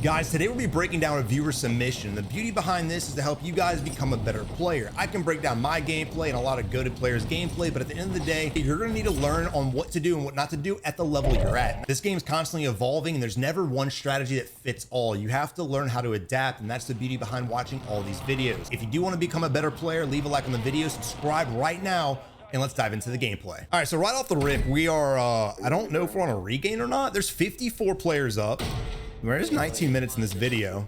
Guys, today we'll be breaking down a viewer submission. The beauty behind this is to help you guys become a better player. I can break down my gameplay and a lot of good players' gameplay, but at the end of the day, you're going to need to learn on what to do and what not to do at the level you're at. This game's constantly evolving and there's never one strategy that fits all. You have to learn how to adapt, and that's the beauty behind watching all these videos. If you do want to become a better player, leave a like on the video, subscribe right now, and let's dive into the gameplay. All right, so right off the rip, we are, I don't know if we're on a regain or not. There's 54 players up. There's 19 minutes in this video.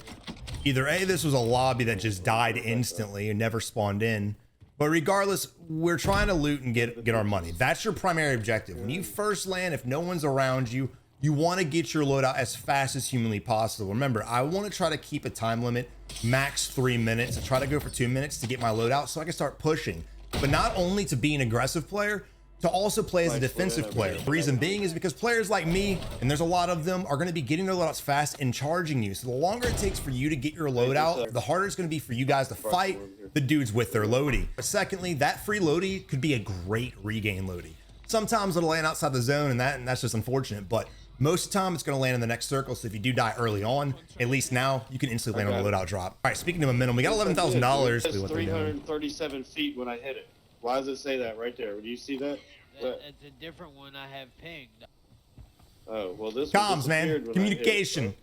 Either A, this was a lobby that just died instantly and never spawned in, but regardless, we're trying to loot and get our money. That's your primary objective. When you first land, if no one's around you, you want to get your loadout as fast as humanly possible. Remember, I want to try to keep a time limit, max 3 minutes. I try to go for 2 minutes to get my loadout so I can start pushing, but not only to be an aggressive player, to also play as a defensive player. The reason being is because players like me, and there's a lot of them, are going to be getting their loadouts fast and charging you. So the longer it takes for you to get your loadout, the harder it's going to be for you guys to fight the dudes with their loadie. But secondly, that free loadie could be a great regain loadie. Sometimes it'll land outside the zone, and that's just unfortunate, but most of the time it's going to land in the next circle. So if you do die early on, at least now you can instantly land on the loadout drop. All right, speaking of momentum, we got $11,000. It's 337 feet when I hit it. Why does it say that right there? Do you see that? It's a different one I have pinged. Oh, well, this comms, man, communication.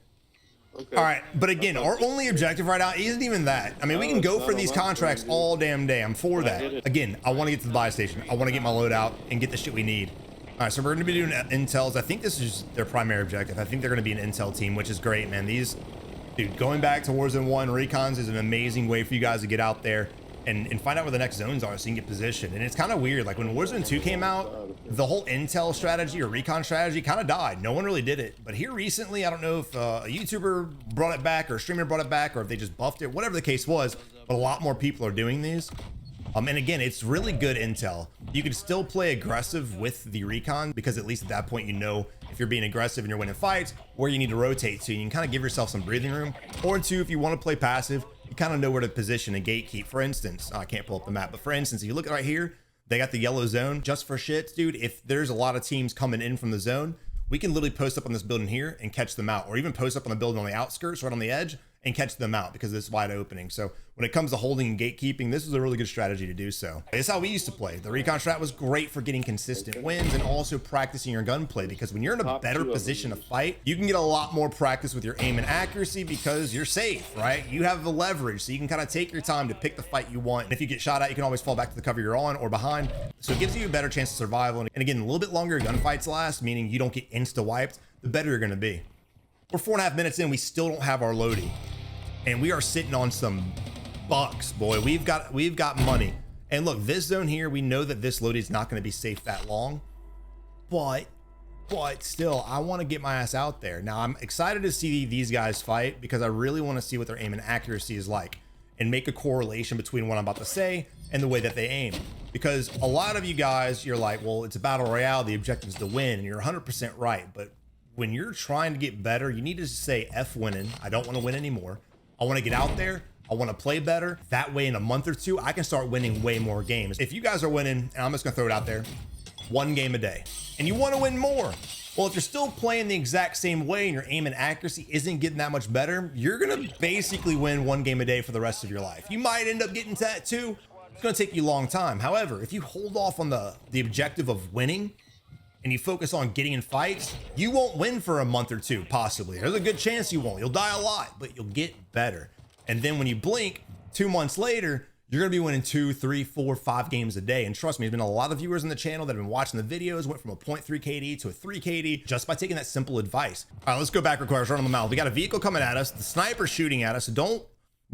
Okay. All right, but again, our only objective right now isn't even that. I mean, we can go for these contracts all damn day. I'm for that. Again, I want to get to the buy station. I want to get my loadout and get the shit we need. All right, so we're going to be doing intels. I think this is their primary objective. I think they're going to be an intel team, which is great, man. Dude, going back to Warzone 1, recons is an amazing way for you guys to get out there and find out where the next zones are so you can get positioned. And it's kind of weird, like when Warzone 2 came out, the whole intel strategy or recon strategy kind of died. No one really did it. But here recently, I don't know if a YouTuber brought it back or a streamer brought it back or if they just buffed it, whatever the case was, but a lot more people are doing these. And again, it's really good intel. You can still play aggressive with the recon because at least at that point, you know, if you're being aggressive and you're winning fights, where you need to rotate to, you can kind of give yourself some breathing room. Or two, if you want to play passive, you kind of know where to position and gatekeep. For instance, I can't pull up the map, but for instance, if you look right here, they got the yellow zone just for shits, dude. If there's a lot of teams coming in from the zone, we can literally post up on this building here and catch them out, or even post up on the building on the outskirts, right on the edge, and catch them out because it's wide opening. So when it comes to holding and gatekeeping, this is a really good strategy to do so. It's how we used to play. The recon strat was great for getting consistent wins and also practicing your gunplay, because when you're in a better position to fight, you can get a lot more practice with your aim and accuracy because you're safe, right? You have the leverage, so you can kind of take your time to pick the fight you want. And if you get shot at, you can always fall back to the cover you're on or behind. So it gives you a better chance of survival. And again, a little bit longer gunfights last, meaning you don't get insta wiped, the better you're going to be. We're 4.5 minutes in, we still don't have our loadie. And we are sitting on some bucks, boy. We've got money. And look, this zone here, we know that this loadie is not going to be safe that long, but still, I want to get my ass out there. Now, I'm excited to see these guys fight because I really want to see what their aim and accuracy is like and make a correlation between what I'm about to say and the way that they aim. Because a lot of you guys, you're like, well, it's a battle royale. The objective is to win, and you're 100% right. But when you're trying to get better, you need to say F winning. I don't want to win anymore. I want to get out there. I want to play better. That way in a month or two, I can start winning way more games. If you guys are winning, and I'm just going to throw it out there, 1 game a day, and you want to win more. Well, if you're still playing the exact same way and your aim and accuracy isn't getting that much better, you're going to basically win 1 game a day for the rest of your life. You might end up getting to that too. It's going to take you a long time. However, if you hold off on the objective of winning and you focus on getting in fights, you won't win for a month or two, possibly. There's a good chance you won't. You'll die a lot, but you'll get better. And then when you blink 2 months later, you're going to be winning 2, 3, 4, 5 games a day. And trust me, there's been a lot of viewers in the channel that have been watching the videos, went from a 0.3 KD to a 3 KD just by taking that simple advice. All right, let's go back real quick. Run on the mouth. We got a vehicle coming at us. The sniper's shooting at us. So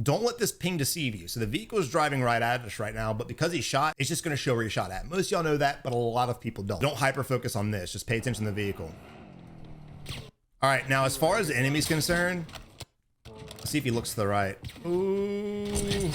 don't let this ping deceive you. So the vehicle is driving right at us right now, but because he's shot, it's just going to show where he shot at. Most of y'all know that, but a lot of people don't. Don't hyper focus on this. Just pay attention to the vehicle. All right, now as far as the enemy's concerned, let's see if he looks to the right. Ooh.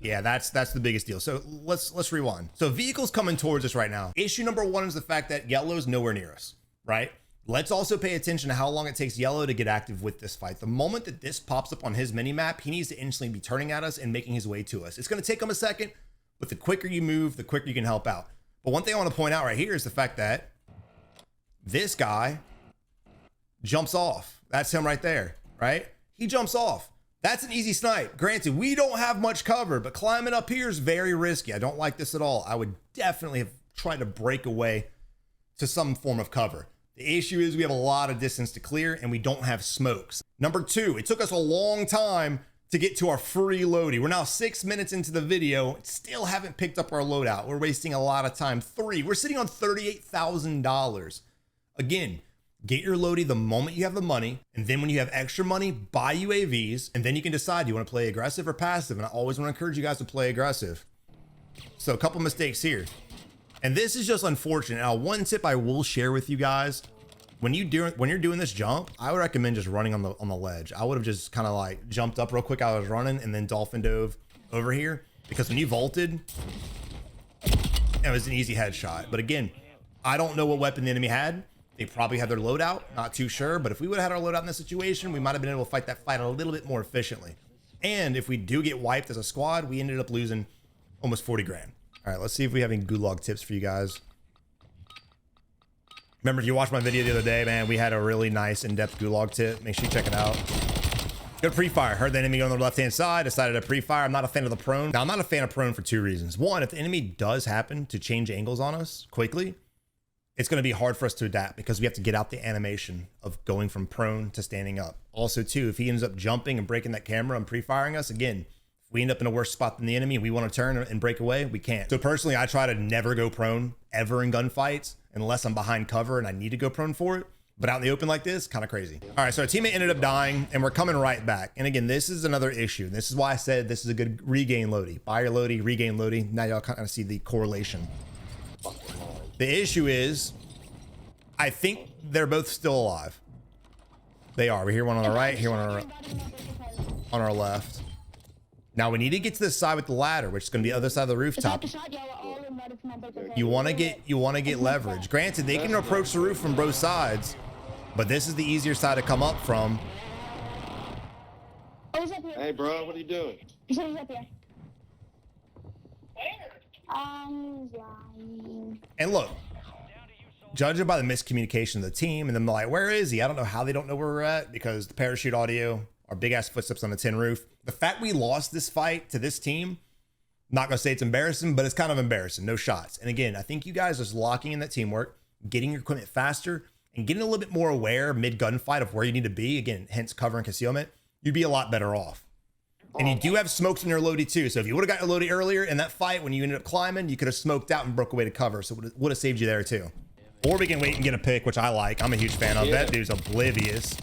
Yeah, that's the biggest deal. So let's rewind. So vehicles coming towards us right now. Issue number 1 is the fact that yellow is nowhere near us, right? Let's also pay attention to how long it takes yellow to get active with this fight. The moment that this pops up on his mini map, he needs to instantly be turning at us and making his way to us. It's going to take him a second, but the quicker you move, the quicker you can help out. But one thing I want to point out right here is the fact that this guy jumps off. That's him right there, right? He jumps off. That's an easy snipe. Granted, we don't have much cover, but climbing up here is very risky. I don't like this at all. I would definitely have tried to break away to some form of cover. The issue is we have a lot of distance to clear and we don't have smokes. Number two, it took us a long time to get to our free loadie. We're now 6 minutes into the video, still haven't picked up our loadout. We're wasting a lot of time. Three, we're sitting on $38,000. Again, get your loadie the moment you have the money, and then when you have extra money, buy UAVs, and then you can decide you want to play aggressive or passive. And I always want to encourage you guys to play aggressive. So a couple mistakes here. And this is just unfortunate. Now, one tip I will share with you guys, when you're doing this jump, I would recommend just running on the ledge. I would have just kind of like jumped up real quick. I was running and then dolphin dove over here, because when you vaulted, it was an easy headshot. But again, I don't know what weapon the enemy had. They probably had their loadout, not too sure. But if we would have had our loadout in this situation, we might have been able to fight that fight a little bit more efficiently. And if we do get wiped as a squad, we ended up losing almost 40 grand. All right, let's see if we have any gulag tips for you guys. Remember, if you watched my video the other day, man, we had a really nice in-depth gulag tip. Make sure you check it out. Good pre-fire. Heard the enemy on the left-hand side, decided to pre-fire. I'm not a fan of the prone. Now, I'm not a fan of prone for two reasons. One, if the enemy does happen to change angles on us quickly, it's going to be hard for us to adapt because we have to get out the animation of going from prone to standing up. Also, too, if he ends up jumping and breaking that camera and pre-firing us, again, if we end up in a worse spot than the enemy and we want to turn and break away, we can't. So personally, I try to never go prone ever in gunfights unless I'm behind cover and I need to go prone for it. But out in the open like this, kind of crazy. All right, so our teammate ended up dying and we're coming right back. And again, this is another issue. This is why I said this is a good regain loadie. Buy your loadie, regain loadie. Now y'all kind of see the correlation. The issue is, I think they're both still alive. They are. We hear one on the right, here one on our left. Now we need to get to the side with the ladder, which is going to be the other side of the rooftop. You want to get leverage. Granted, they can approach the roof from both sides, but this is the easier side to come up from. Hey, bro, what are you doing? He's up here. And look, judging by the miscommunication of the team and them like, where is he? I don't know how they don't know where we're at, because the parachute audio, our big ass footsteps on the tin roof. The fact we lost this fight to this team, not gonna say it's embarrassing, but it's kind of embarrassing. No shots. And again, I think you guys just locking in that teamwork, getting your equipment faster, and getting a little bit more aware mid gunfight of where you need to be. Again, hence cover and concealment. You'd be a lot better off. And you do have smokes in your loadie too. So if you would have got your loadie earlier in that fight when you ended up climbing, you could have smoked out and broke away to cover. So it would have saved you there too. Or we can wait and get a pick, which I like. I'm a huge fan of. That dude's oblivious.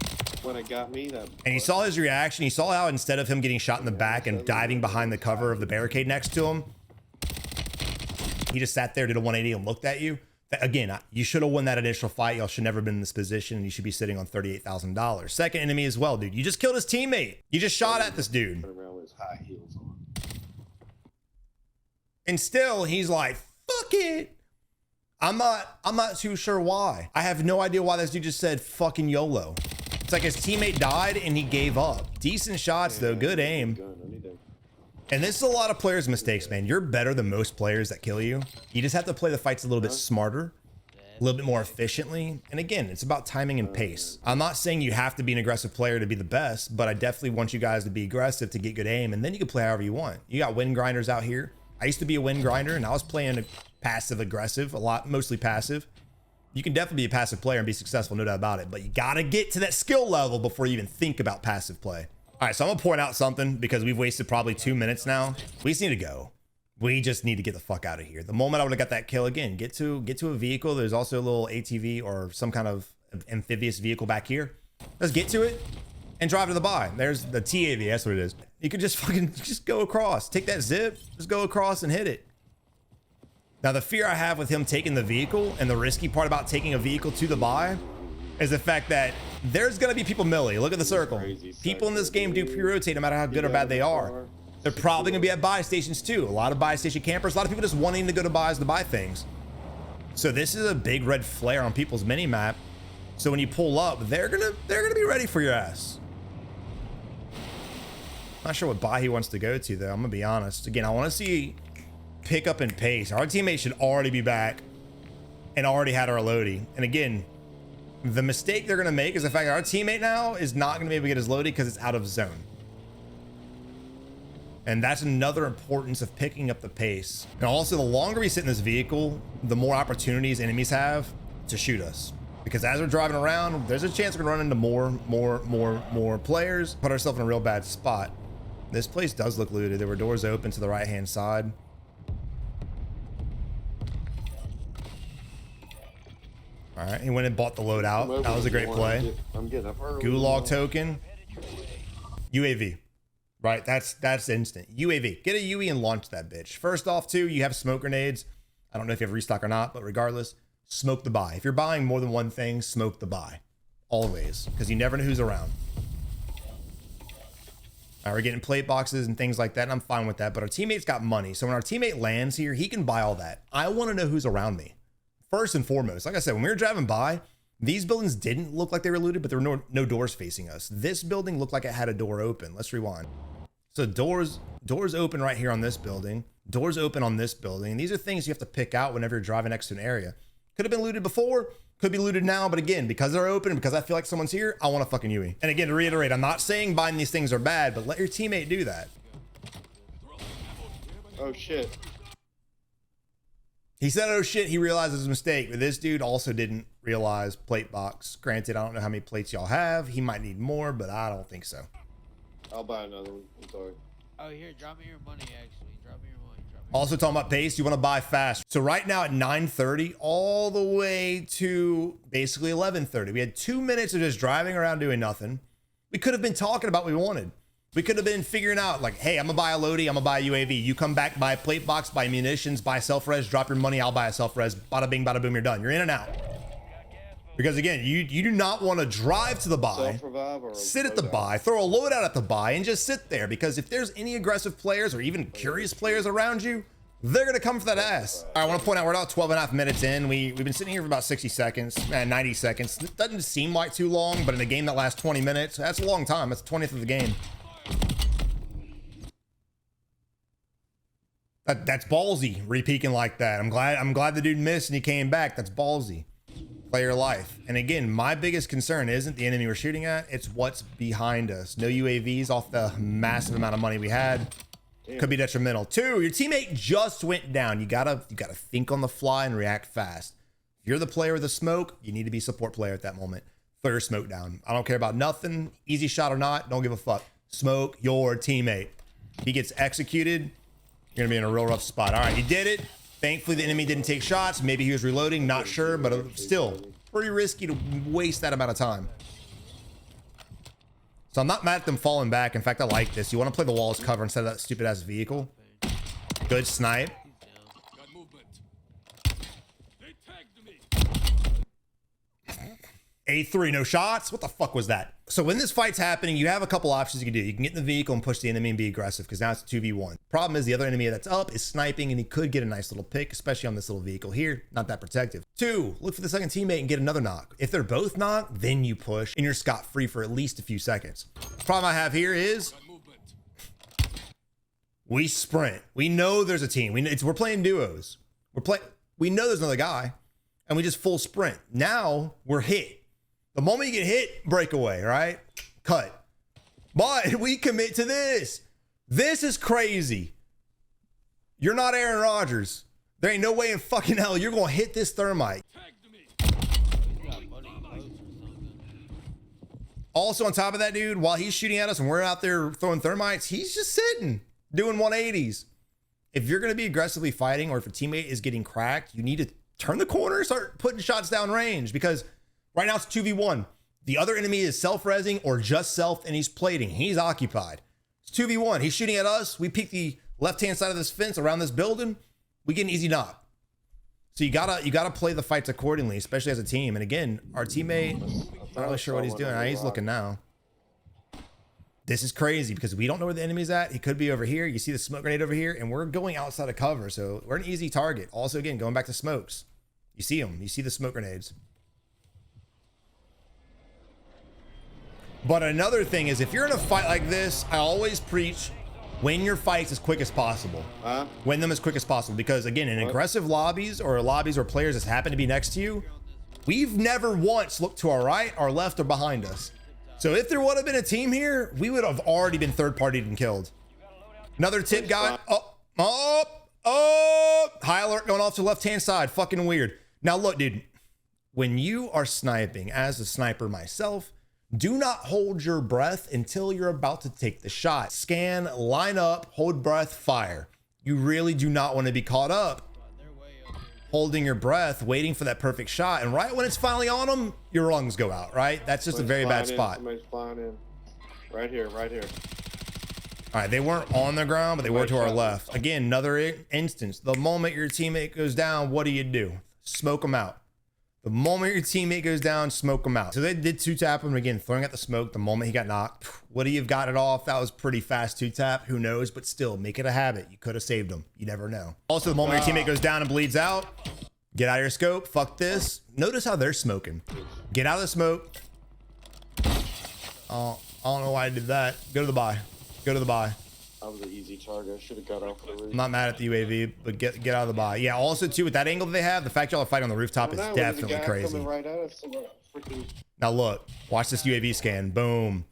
When it got me, that. And you saw his reaction. You saw how instead of him getting shot in the back and diving behind the cover of the barricade next to him, he just sat there, did a 180 and looked at you. Again, you should have won that initial fight. Y'all should never have been in this position. You should be sitting on $38,000. Second enemy as well, dude. You just killed his teammate. You just shot at this dude. Around with his high heels on. And still, he's like, fuck it. I'm not too sure why. I have no idea why this dude just said fucking YOLO. It's like his teammate died and he gave up. Decent shots though, good aim. And this is a lot of players' mistakes, man. You're better than most players that kill you. You just have to play the fights a little bit smarter, a little bit more efficiently. And again, it's about timing and pace. I'm not saying you have to be an aggressive player to be the best, but I definitely want you guys to be aggressive to get good aim, and then you can play however you want. You got win grinders out here. I used to be a win grinder and I was playing a passive aggressive, a lot, mostly passive. You can definitely be a passive player and be successful, no doubt about it, but you got to get to that skill level before you even think about passive play. All right, so I'm gonna point out something because we've wasted probably 2 minutes now. We just need to go. We just need to get the fuck out of here. The moment I would have got that kill, again, get to a vehicle. There's also a little ATV or some kind of amphibious vehicle back here. Let's get to it and drive to the buy. There's the TAV, that's what it is. You could just fucking just go across. Take that zip, just go across and hit it. Now, the fear I have with him taking the vehicle, and the risky part about taking a vehicle to the buy, is the fact that there's going to be people millie. Look at the circle. People in this game do pre-rotate no matter how good or bad they are. They're probably going to be at buy stations too. A lot of buy station campers, a lot of people just wanting to go to buys to buy things. So this is a big red flare on people's mini map. So when you pull up, they're gonna be ready for your ass. Not sure what buy he wants to go to though. I'm gonna be honest. Again, I want to see pick up and pace. Our teammates should already be back and already had our loadie. And again, The mistake they're going to make is the fact that our teammate now is not going to be able to get his loaded because it's out of zone. And that's another importance of picking up the pace. And also, the longer we sit in this vehicle, the more opportunities enemies have to shoot us. Because as we're driving around, there's a chance we're gonna run into more players, put ourselves in a real bad spot. This place does look looted. There were doors open to the right-hand side. All right, he went and bought the loadout. That was a great play. I'm getting up early. Gulag token. UAV. Right, that's instant. UAV. Get a UE and launch that bitch. First off, too, you have smoke grenades. I don't know if you have restock or not, but regardless, smoke the buy. If you're buying more than one thing, smoke the buy. Always, because you never know who's around. All right, we're getting plate boxes and things like that, and I'm fine with that, but our teammate's got money. So when our teammate lands here, he can buy all that. I want to know who's around me. First and foremost, like I said, when we were driving by, these buildings didn't look like they were looted, but there were no doors facing us. This building looked like it had a door open. Let's rewind. So doors open right here on this building. Doors open on this building. These are things you have to pick out whenever you're driving next to an area. Could have been looted before, could be looted now, but again, because they're open and because I feel like someone's here, I want a fucking UE. And again, to reiterate, I'm not saying buying these things are bad, but let your teammate do that. Oh shit. He said, oh shit, he realized his mistake, but this dude also didn't realize plate box. Granted, I don't know how many plates y'all have. He might need more, but I don't think so. I'll buy another one. I'm sorry. Oh, here, drop me your money, actually. Drop me your money. Also talking about pace, you want to buy fast. So right now at 9:30 all the way to basically 11:30, we had 2 minutes of just driving around doing nothing. We could have been talking about what we wanted. We could have been figuring out like, hey, I'm gonna buy a loadie, I'm gonna buy a UAV. You come back, buy a plate box, buy munitions, buy self-res, drop your money, I'll buy a self-res. Bada bing, bada boom, you're done. You're in and out. Because again, you do not want to drive to the buy, sit at the buy, throw a loadout at the buy, and just sit there. Because if there's any aggressive players or even curious players around you, they're gonna come for that ass. All right, I want to point out we're about 12.5 minutes in. We've been sitting here for about 60 seconds, 90 seconds. It doesn't seem like too long, but in a game that lasts 20 minutes, that's a long time. That's the 20th of the game. That's ballsy, re-peeking like that. I'm glad the dude missed and he came back. That's ballsy. Play your life. And again, my biggest concern isn't the enemy we're shooting at, it's what's behind us. No UAVs off the massive amount of money we had. Could be detrimental. 2, your teammate just went down. You gotta think on the fly and react fast. If you're the player with the smoke, you need to be support player at that moment. Throw your smoke down. I don't care about nothing, easy shot or not, don't give a fuck. Smoke your teammate. He gets executed, you're gonna be in a real rough spot. All right, you did it. Thankfully, the enemy didn't take shots. Maybe he was reloading, not sure, but still pretty risky to waste that amount of time. So I'm not mad at them falling back. In fact, I like this. You want to play the wall as cover instead of that stupid ass vehicle. Good snipe. A3, no shots. What the fuck was that? So when this fight's happening, you have a couple options you can do. You can get in the vehicle and push the enemy and be aggressive because now it's 2v1. Problem is the other enemy that's up is sniping and he could get a nice little pick, especially on this little vehicle here. Not that protective. 2, look for the second teammate and get another knock. If they're both knocked, then you push and you're scot-free for at least a few seconds. Problem I have here is we sprint. We know there's a team. We're playing duos. We know there's another guy and we just full sprint. Now we're hit. The moment you get hit, breakaway, right? Cut. But we commit to this. This is crazy. You're not Aaron Rodgers. There ain't no way in fucking hell you're going to hit this thermite. Also on top of that, dude, while he's shooting at us and we're out there throwing thermites, he's just sitting, doing 180s. If you're going to be aggressively fighting or if a teammate is getting cracked, you need to turn the corner, start putting shots down range because right now it's 2v1. The other enemy is self-resing or just self and he's plating. He's occupied. It's 2v1. He's shooting at us. We peek the left-hand side of this fence around this building. We get an easy knock. So you gotta play the fights accordingly, especially as a team. And again, our teammate, not really sure what he's doing. He's looking now. This is crazy because we don't know where the enemy's at. He could be over here. You see the smoke grenade over here and we're going outside of cover. So we're an easy target. Also, again, going back to smokes. You see them. You see the smoke grenades. But another thing is if you're in a fight like this, I always preach win your fights as quick as possible. Win them as quick as possible because again, in aggressive lobbies or lobbies where players just happen to be next to you, We've never once looked to our right, our left, or behind us. So if there would have been a team here, we would have already been third-partied and killed. Another tip, guy. High alert going off to the left-hand side. Fucking weird. Now look, dude. When you are sniping, as a sniper myself, do not hold your breath until you're about to take the shot. Scan, line up, hold breath, fire. You really do not want to be caught up holding your breath, waiting for that perfect shot. And right when it's finally on them, your lungs go out, right? That's just a very bad spot. Somebody's flying in. Right here, right here. All right, they weren't on the ground, but they were to our left. Again, another instance. The moment your teammate goes down, what do? Smoke them out. The moment your teammate goes down, smoke them out. So they did 2-tap him again, throwing at the smoke the moment he got knocked. Would he have got it off? That was pretty fast 2-tap. Who knows? But still, make it a habit. You could have saved him. You never know. Also, the moment your teammate goes down and bleeds out, get out of your scope. Fuck this. Notice how they're smoking. Get out of the smoke. Oh, I don't know why I did that. Go to the buy. Go to the buy. That was an easy target. I should have got off the roof. I'm not mad at the UAV, but get out of the buy. Yeah, also too, with that angle that they have, the fact y'all are fighting on the rooftop is definitely crazy. Right at us, Now look, watch this UAV scan. Boom.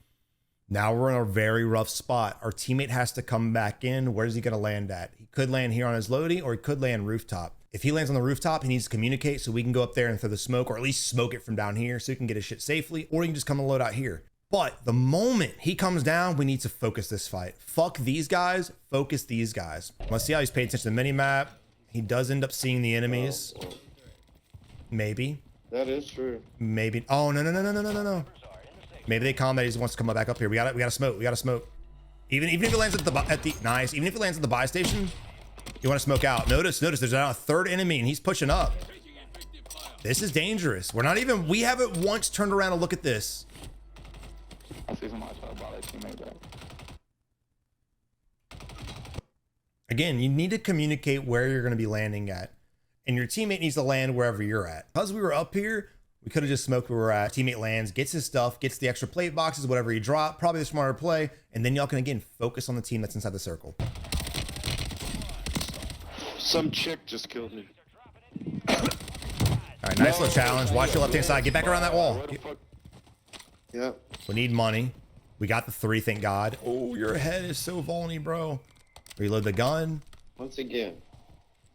Now we're in a very rough spot. Our teammate has to come back in. Where's he going to land at? He could land here on his loading, or he could land rooftop. If he lands on the rooftop, he needs to communicate so we can go up there and throw the smoke, or at least smoke it from down here so he can get his shit safely, or he can just come and load out here. But the moment he comes down, we need to focus this fight. Fuck these guys, focus these guys. Let's see how he's paying attention to the mini-map. He does end up seeing the enemies. Maybe. That is true. Maybe. Oh, no. Maybe they calm that he just wants to come back up here. We gotta smoke. We gotta smoke. Even if it lands at the nice. Even if it lands at the buy station, you want to smoke out. Notice there's now a third enemy and he's pushing up. This is dangerous. We haven't once turned around to look at this. I see somebody try to buy their teammate back. Again, you need to communicate where you're going to be landing at, and your teammate needs to land wherever you're at. Because we were up here, we could have just smoked where we're at. Teammate lands, gets his stuff, gets the extra plate boxes, whatever he dropped, probably the smarter play, and then y'all can again focus on the team that's inside the circle. Some chick just killed me. All right, nice little challenge. Watch your left-hand side. Get back around that wall. Yep. We need money. We got the 3, thank God. Oh, your head is so vulny, bro. Reload the gun. Once again.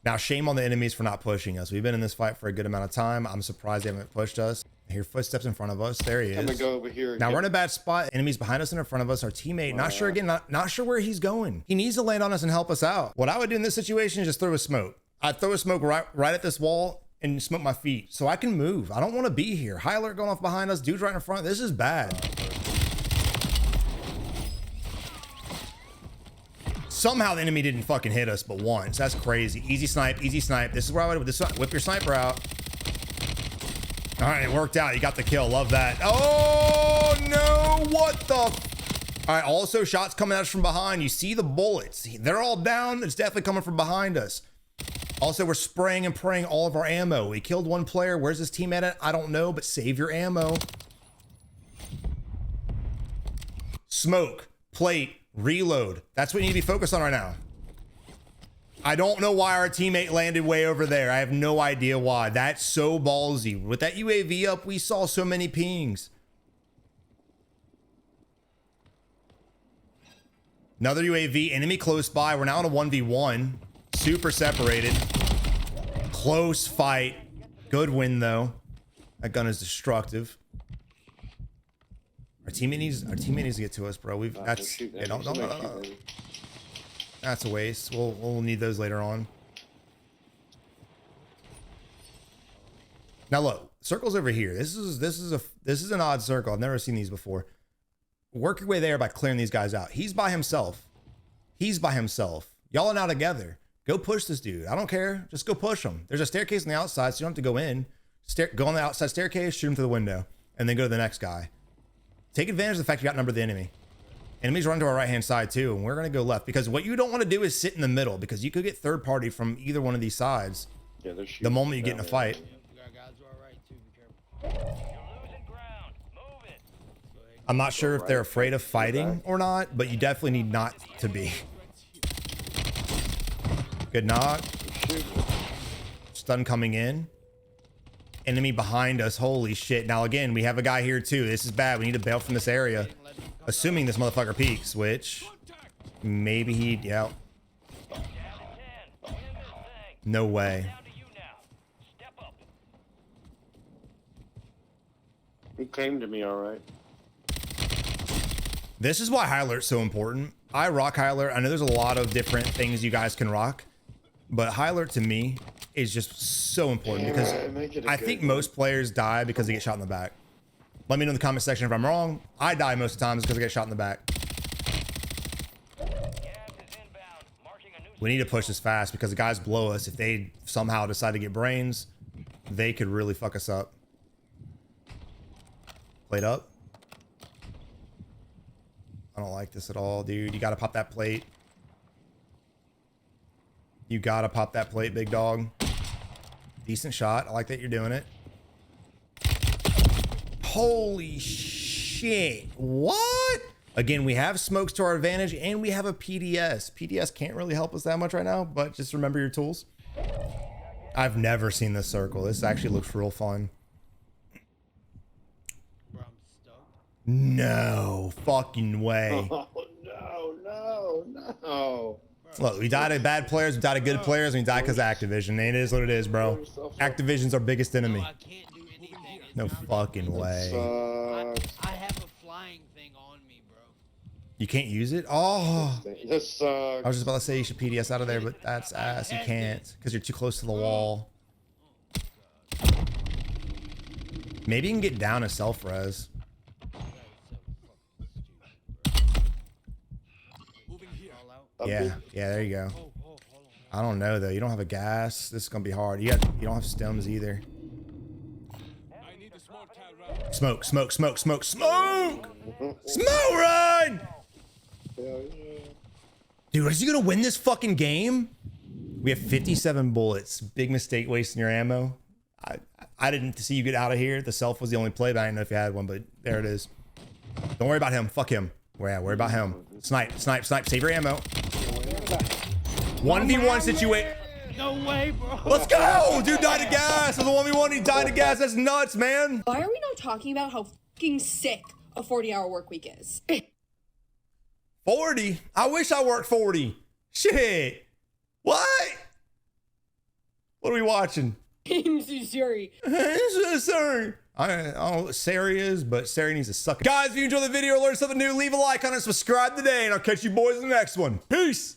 Now, shame on the enemies for not pushing us. We've been in this fight for a good amount of time. I'm surprised they haven't pushed us. I hear footsteps in front of us. There he is. I'm gonna go over here. Now we're in a bad spot. Enemies behind us and in front of us. Our teammate, not sure again, not sure where he's going. He needs to land on us and help us out. What I would do in this situation is just throw a smoke. I'd throw a smoke right at this wall and smoke my feet so I can move. I don't want to be here. High alert going off behind us. Dude's right in front. This is bad. Somehow the enemy didn't fucking hit us but once. That's crazy. Easy snipe, easy snipe. This is where I would whip your sniper out. All right, it worked out. You got the kill. Love that. Oh no, what the? All right, also shots coming at us from behind. You see the bullets. They're all down. It's definitely coming from behind us. Also, we're spraying and praying all of our ammo. We killed one player. Where's his team at? I don't know, but save your ammo. Smoke, plate, reload. That's what you need to be focused on right now. I don't know why our teammate landed way over there. I have no idea why. That's so ballsy. With that UAV up, we saw so many pings. Another UAV, enemy close by. We're now in a 1v1. Super separated. Close fight. Good win though. That gun is destructive. Our teammate needs to get to us, bro. That's that's a waste. We'll need those later on. Now look, circle's over here. This is an odd circle. I've never seen these before. Work your way there by clearing these guys out. He's by himself. He's by himself. Y'all are now together. Go push this dude. I don't care. Just go push him. There's a staircase on the outside, so you don't have to go in. Go on the outside staircase, shoot him through the window, and then go to the next guy. Take advantage of the fact you outnumbered the enemy. Enemies run to our right-hand side too, and we're going to go left because what you don't want to do is sit in the middle because you could get third party from either one of these sides. Yeah, the moment you get in a fight. I'm not sure if they're afraid of fighting or not, but you definitely need not to be. Good knock. Stun coming in. Enemy behind us. Holy shit. Now again, we have a guy here too. This is bad. We need to bail from this area. Assuming this motherfucker peeks, which maybe he, yeah. No way. He came to me, all right. This is why high alert's so important. I rock high alert. I know there's a lot of different things you guys can rock, but high alert to me is just so important because I think most players die because they get shot in the back. Let me know in the comment section if I'm wrong. I die most of the times because I get shot in the back. We need to push this fast because the guys below us, if they somehow decide to get brains, they could really fuck us up. Plate up. I don't like this at all, dude. You got to pop that plate. You got to pop that plate, big dog. Decent shot. I like that you're doing it. Holy shit. What? Again, we have smokes to our advantage and we have a PDS. PDS can't really help us that much right now, but just remember your tools. I've never seen this circle. This actually looks real fun. Bro, I'm stuck. No fucking way. Oh, no. Look, we died at bad players, we died at good players, and we died because of Activision. And it is what it is, bro. Activision's our biggest enemy. No, I can't do anything. It's No not fucking way. I have a flying thing on me, bro. You can't use it? Oh. This sucks. I was just about to say you should PDS out of there, but that's ass. You can't because you're too close to the wall. Maybe you can get down a self-res. Yeah, there you go. I don't know though. You don't have a gas. This is gonna be hard. You don't have stems either. Smoke, smoke, smoke, smoke, smoke! Smoke run! Dude, is he gonna win this fucking game? We have 57 bullets. Big mistake wasting your ammo. I didn't see you get out of here. The self was the only play, but I didn't know if you had one, but there it is. Don't worry about him. Fuck him. Yeah, worry about him. Snipe, snipe, snipe. Save your ammo. 1v1 situation. No way, bro. Let's go! Dude died of gas. It was a 1v1. He died of gas. That's nuts, man. Why are we not talking about how fucking sick a 40-hour work week is? 40? I wish I worked 40. Shit. What? What are we watching? Sorry. Sorry. I don't know what Sari is, but Sari needs to suck it. Guys, if you enjoyed the video or learned something new, leave a like on it, subscribe today, and I'll catch you boys in the next one. Peace.